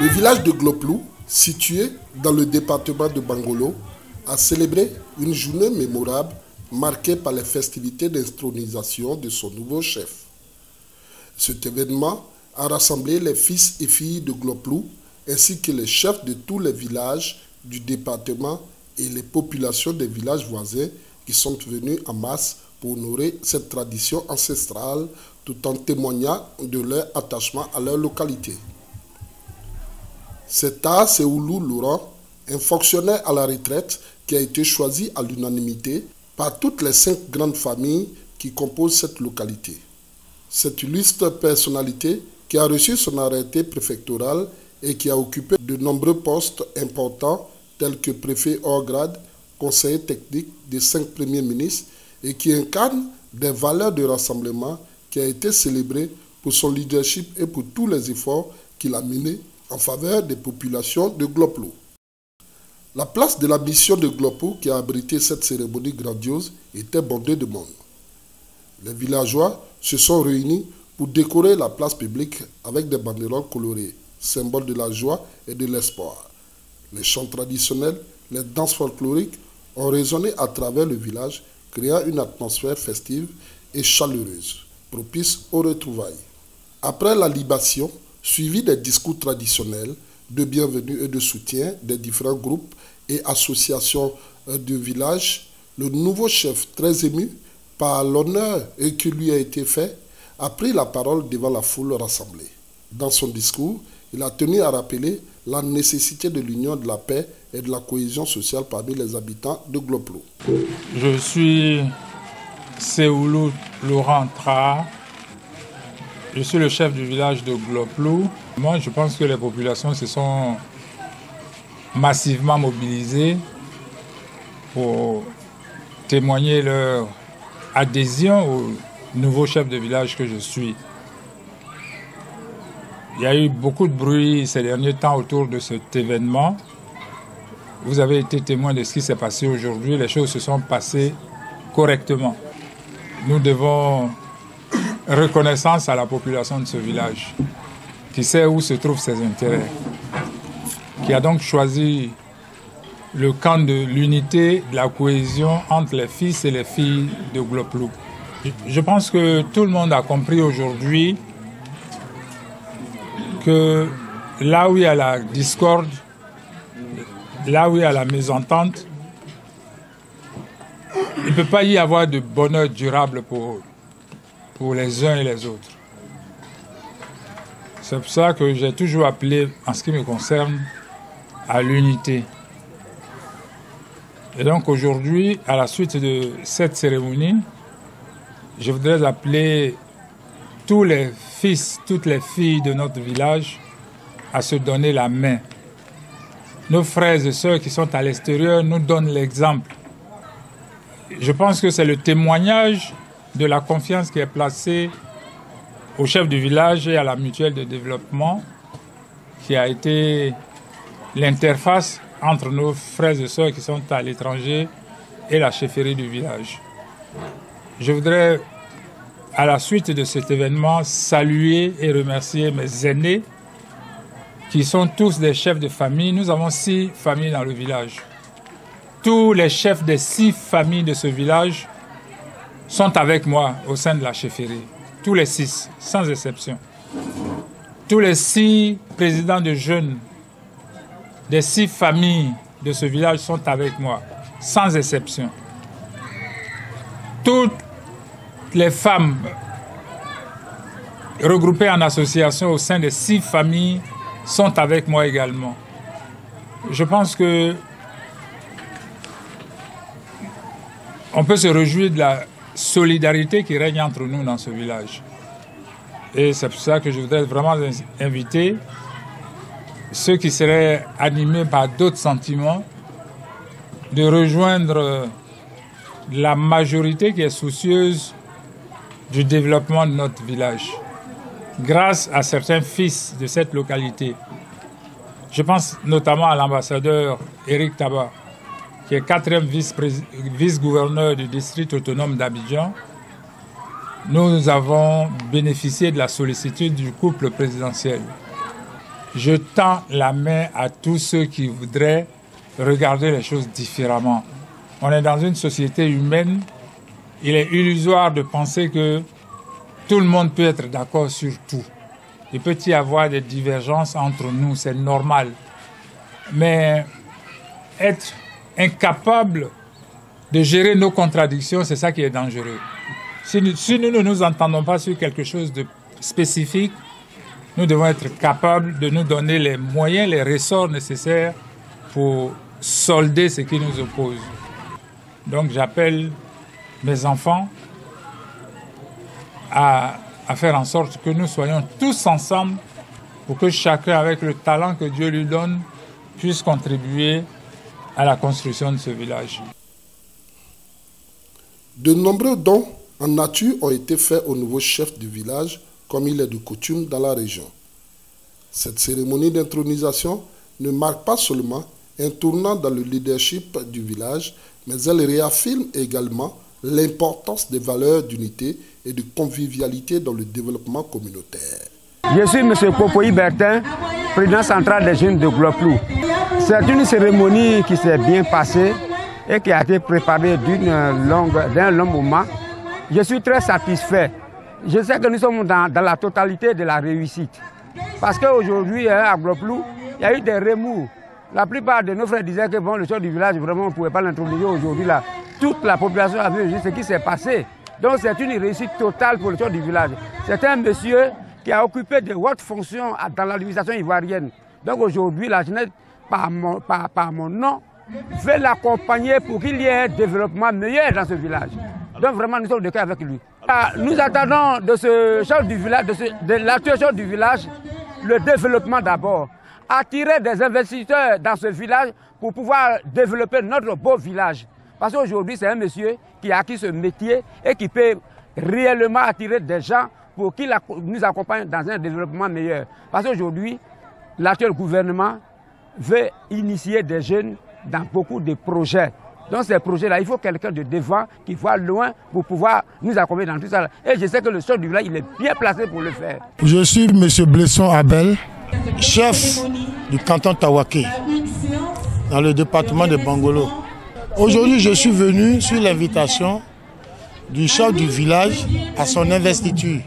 Le village de Gloplou, situé dans le département de Bangolo, a célébré une journée mémorable marquée par les festivités d'intronisation de son nouveau chef. Cet événement a rassemblé les fils et filles de Gloplou ainsi que les chefs de tous les villages du département et les populations des villages voisins qui sont venus en masse pour honorer cette tradition ancestrale tout en témoignant de leur attachement à leur localité. C'est Ta Seoulou Laurent, un fonctionnaire à la retraite qui a été choisi à l'unanimité par toutes les 5 grandes familles qui composent cette localité. Cette illustre personnalité qui a reçu son arrêté préfectoral et qui a occupé de nombreux postes importants tels que préfet hors grade, conseiller technique des 5 premiers ministres et qui incarne des valeurs de rassemblement qui a été célébré pour son leadership et pour tous les efforts qu'il a menés en faveur des populations de Gloplou. La place de la mission de Gloplou qui a abrité cette cérémonie grandiose était bondée de monde. Les villageois se sont réunis pour décorer la place publique avec des banderoles colorées, symbole de la joie et de l'espoir. Les chants traditionnels, les danses folkloriques ont résonné à travers le village, créant une atmosphère festive et chaleureuse, propice aux retrouvailles. Après la libation, suivi des discours traditionnels de bienvenue et de soutien des différents groupes et associations du village, le nouveau chef, très ému par l'honneur qui lui a été fait, a pris la parole devant la foule rassemblée. Dans son discours, il a tenu à rappeler la nécessité de l'union, de la paix et de la cohésion sociale parmi les habitants de Gloplou. Je suis Seoulou Laurent Tra. Je suis le chef du village de Gloplou. Moi, je pense que les populations se sont massivement mobilisées pour témoigner leur adhésion au nouveau chef de village que je suis. Il y a eu beaucoup de bruit ces derniers temps autour de cet événement. Vous avez été témoin de ce qui s'est passé aujourd'hui. Les choses se sont passées correctement. Nous devons reconnaissance à la population de ce village, qui sait où se trouvent ses intérêts, qui a donc choisi le camp de l'unité, de la cohésion entre les fils et les filles de Gloplou. Je pense que tout le monde a compris aujourd'hui que là où il y a la discorde, là où il y a la mésentente, il ne peut pas y avoir de bonheur durable pour les uns et les autres. C'est pour ça que j'ai toujours appelé, en ce qui me concerne, à l'unité. Et donc aujourd'hui, à la suite de cette cérémonie, je voudrais appeler tous les fils, toutes les filles de notre village à se donner la main. Nos frères et sœurs qui sont à l'extérieur nous donnent l'exemple. Je pense que c'est le témoignage de la confiance qui est placée au chef du village et à la mutuelle de développement qui a été l'interface entre nos frères et sœurs qui sont à l'étranger et la chefferie du village. Je voudrais, à la suite de cet événement, saluer et remercier mes aînés qui sont tous des chefs de famille. Nous avons 6 familles dans le village. Tous les chefs des 6 familles de ce village sont avec moi au sein de la chefferie. Tous les 6, sans exception. Tous les 6 présidents de jeunes des 6 familles de ce village sont avec moi, sans exception. Toutes les femmes regroupées en association au sein des 6 familles sont avec moi également. Je pense que on peut se réjouir de la solidarité qui règne entre nous dans ce village. Et c'est pour ça que je voudrais vraiment inviter ceux qui seraient animés par d'autres sentiments de rejoindre la majorité qui est soucieuse du développement de notre village, grâce à certains fils de cette localité. Je pense notamment à l'ambassadeur Éric Tabar, qui est 4e vice-gouverneur du district autonome d'Abidjan. Nous avons bénéficié de la sollicitude du couple présidentiel. je tends la main à tous ceux qui voudraient regarder les choses différemment. On est dans une société humaine. Il est illusoire de penser que tout le monde peut être d'accord sur tout. Il peut y avoir des divergences entre nous, c'est normal. Mais être incapable de gérer nos contradictions, c'est ça qui est dangereux. Si nous ne nous entendons pas sur quelque chose de spécifique, nous devons être capables de nous donner les moyens, les ressorts nécessaires pour solder ce qui nous oppose. Donc j'appelle mes enfants à faire en sorte que nous soyons tous ensemble pour que chacun, avec le talent que Dieu lui donne, puisse contribuer à la construction de ce village. De nombreux dons en nature ont été faits au nouveau chef du village, comme il est de coutume dans la région. Cette cérémonie d'intronisation ne marque pas seulement un tournant dans le leadership du village, mais elle réaffirme également l'importance des valeurs d'unité et de convivialité dans le développement communautaire. Je suis M. Popoï Bertin, président central des jeunes de Gloplou. C'est une cérémonie qui s'est bien passée et qui a été préparée d'un long moment. Je suis très satisfait. Je sais que nous sommes dans la totalité de la réussite. Parce qu'aujourd'hui, à Gloplou, il y a eu des remous. La plupart de nos frères disaient que bon, le chef du village, vraiment, on ne pouvait pas l'introduire aujourd'hui. Là, toute la population a vu ce qui s'est passé. Donc c'est une réussite totale pour le chef du village. C'est un monsieur qui a occupé de hautes fonctions dans l'administration ivoirienne. Donc aujourd'hui, la jeunesse, par mon nom, veut l'accompagner pour qu'il y ait un développement meilleur dans ce village. Donc vraiment, nous sommes de cœur avec lui. Nous attendons de ce chef du village, de l'actuel chef du village, le développement d'abord. Attirer des investisseurs dans ce village pour pouvoir développer notre beau village. Parce qu'aujourd'hui, c'est un monsieur qui a acquis ce métier et qui peut réellement attirer des gens pour qu'il nous accompagne dans un développement meilleur. Parce qu'aujourd'hui, l'actuel gouvernement veut initier des jeunes dans beaucoup de projets. Dans ces projets-là, il faut quelqu'un de devant qui voit loin pour pouvoir nous accompagner dans tout ça. Et je sais que le chef du village, il est bien placé pour le faire. Je suis M. Blesson Abel, chef du canton Tawaké, dans le département de Bangolo. Aujourd'hui, je suis venu sur l'invitation du chef du village à son investiture.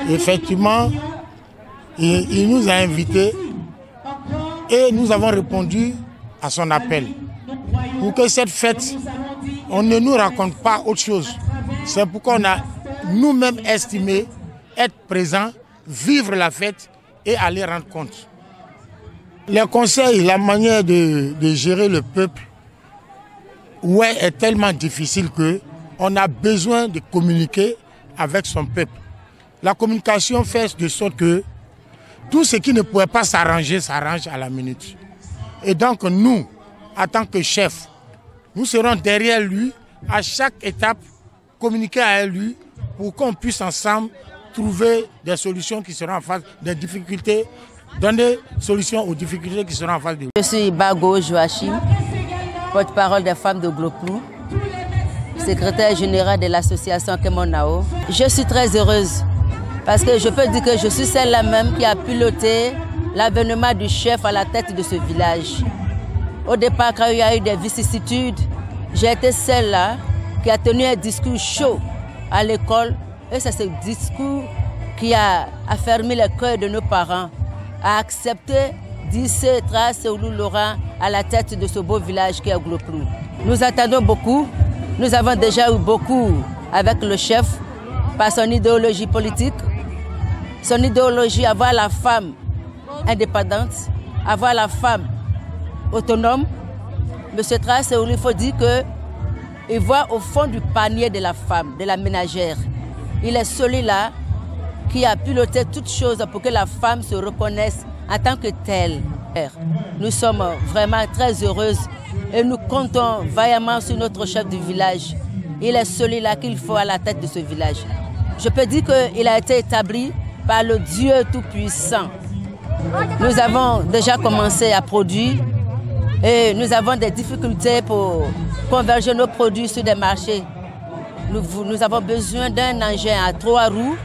Effectivement, il nous a invités et nous avons répondu à son appel. Pour que cette fête, on ne nous raconte pas autre chose. C'est pourquoi on a nous-mêmes estimé être présents, vivre la fête et aller rendre compte. Les conseils, la manière de gérer le peuple, est tellement difficile qu'on a besoin de communiquer avec son peuple. La communication fait de sorte que tout ce qui ne pouvait pas s'arranger, s'arrange à la minute. Et donc nous, en tant que chef, nous serons derrière lui à chaque étape, communiquer à lui pour qu'on puisse ensemble trouver des solutions qui seront en face des difficultés, donner solution aux difficultés qui seront en face de nous. Je suis Bago Joachim, porte-parole des femmes de Gloplou, secrétaire générale de l'association Kemonao. Je suis très heureuse parce que je peux dire que je suis celle-là même qui a piloté l'avènement du chef à la tête de ce village. Au départ, quand il y a eu des vicissitudes, j'ai été celle-là qui a tenu un discours chaud à l'école. Et c'est ce discours qui a affermi le cœur de nos parents à accepter d'Issé Trace Oulou Laurent à la tête de ce beau village qui est Gloplou. Nous attendons beaucoup. Nous avons déjà eu beaucoup avec le chef par son idéologie politique. Son idéologie, avoir la femme indépendante, avoir la femme autonome. Monsieur Trace Oulou, il faut dire qu'il voit au fond du panier de la femme, de la ménagère. Il est celui-là qui a piloté toutes choses pour que la femme se reconnaisse en tant que telle. Nous sommes vraiment très heureuses et nous comptons vaillamment sur notre chef du village. Il est celui-là qu'il faut à la tête de ce village. Je peux dire qu'il a été établi par le Dieu Tout-Puissant. Nous avons déjà commencé à produire et nous avons des difficultés pour converger nos produits sur des marchés. Nous avons besoin d'un engin à 3 roues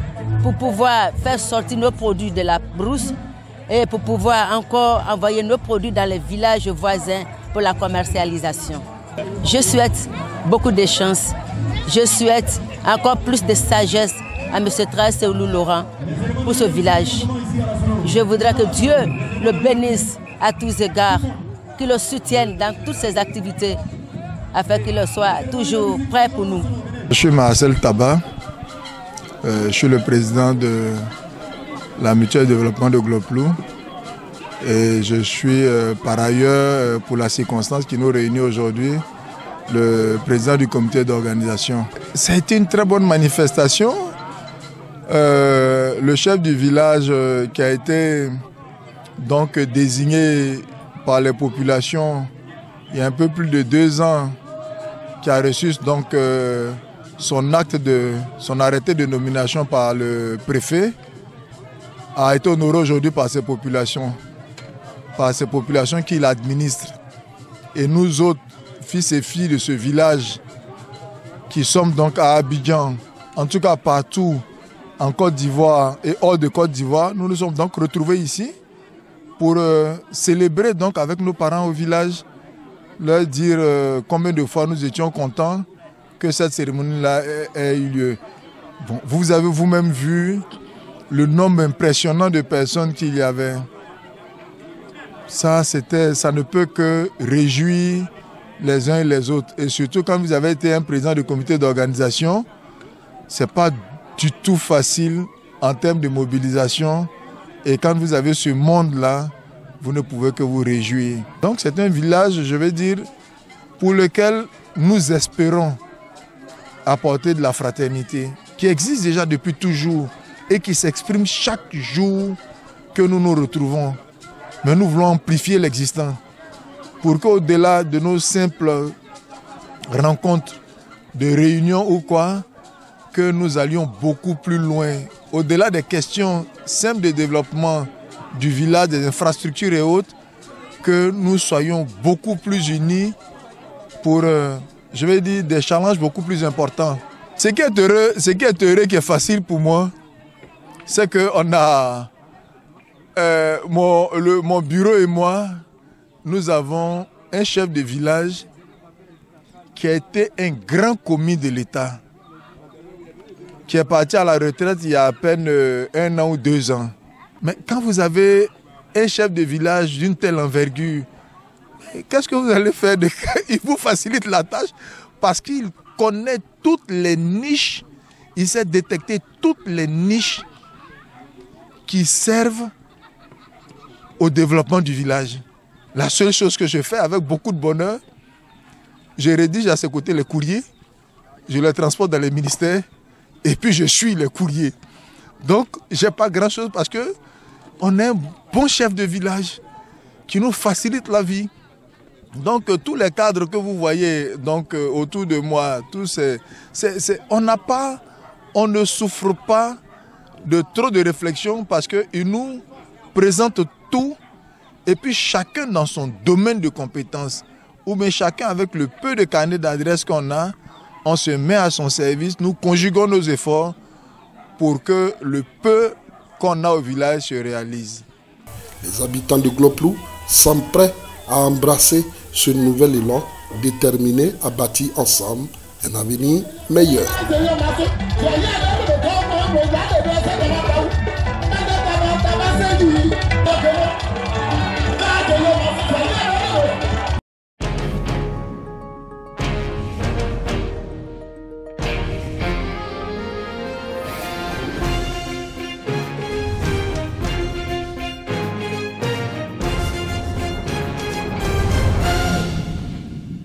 pour pouvoir faire sortir nos produits de la brousse et pour pouvoir encore envoyer nos produits dans les villages voisins pour la commercialisation. Je souhaite beaucoup de chance. Je souhaite encore plus de sagesse à M. Traoré Laurent pour ce village. Je voudrais que Dieu le bénisse à tous égards, qu'il le soutienne dans toutes ses activités, afin qu'il soit toujours prêt pour nous. Je suis Marcel Tabat, je suis le président de la mutuelle de développement de Gloplou et je suis par ailleurs, pour la circonstance qui nous réunit aujourd'hui, le président du comité d'organisation. Ça a été une très bonne manifestation. Le chef du village qui a été donc désigné par les populations il y a un peu plus de 2 ans, qui a reçu donc son arrêté de nomination par le préfet, a été honoré aujourd'hui par ces populations qu'il administre. Et nous autres, fils et filles de ce village, qui sommes donc à Abidjan, en tout cas partout en Côte d'Ivoire et hors de Côte d'Ivoire, nous nous sommes donc retrouvés ici pour célébrer donc avec nos parents au village, leur dire combien de fois nous étions contents que cette cérémonie-là ait eu lieu. Bon, vous avez vous-même vu le nombre impressionnant de personnes qu'il y avait. Ça ne peut que réjouir les uns et les autres. Et surtout quand vous avez été un président du comité d'organisation, ce n'est pas du tout facile en termes de mobilisation. Et quand vous avez ce monde-là, vous ne pouvez que vous réjouir. Donc c'est un village, je vais dire, pour lequel nous espérons apporter de la fraternité, qui existe déjà depuis toujours et qui s'exprime chaque jour que nous nous retrouvons. Mais nous voulons amplifier l'existant pour qu'au-delà de nos simples rencontres de réunions ou quoi, que nous allions beaucoup plus loin, au-delà des questions simples de développement du village, des infrastructures et autres, que nous soyons beaucoup plus unis pour, je vais dire, des challenges beaucoup plus importants. Ce qui est heureux, qui est facile pour moi, c'est qu'on a, mon bureau et moi, nous avons un chef de village qui a été un grand commis de l'État, qui est parti à la retraite il y a à peine 1 an ou 2 ans. Mais quand vous avez un chef de village d'une telle envergure, qu'est-ce que vous allez faire? Il vous facilite la tâche parce qu'il connaît toutes les niches, il sait détecter toutes les niches qui servent au développement du village. La seule chose que je fais avec beaucoup de bonheur, je rédige à ses côtés les courriers, je les transporte dans les ministères et puis je suis les courriers. Donc, je n'ai pas grand-chose parce qu'on est un bon chef de village qui nous facilite la vie. Donc, tous les cadres que vous voyez donc, autour de moi, on ne souffre pas de trop de réflexion parce qu'ils nous présentent tout et puis chacun dans son domaine de compétences ou bien chacun avec le peu de carnet d'adresse qu'on a, on se met à son service, nous conjuguons nos efforts pour que le peu qu'on a au village se réalise. Les habitants de Gloplou sont prêts à embrasser ce nouvel élan, déterminés à bâtir ensemble un avenir meilleur.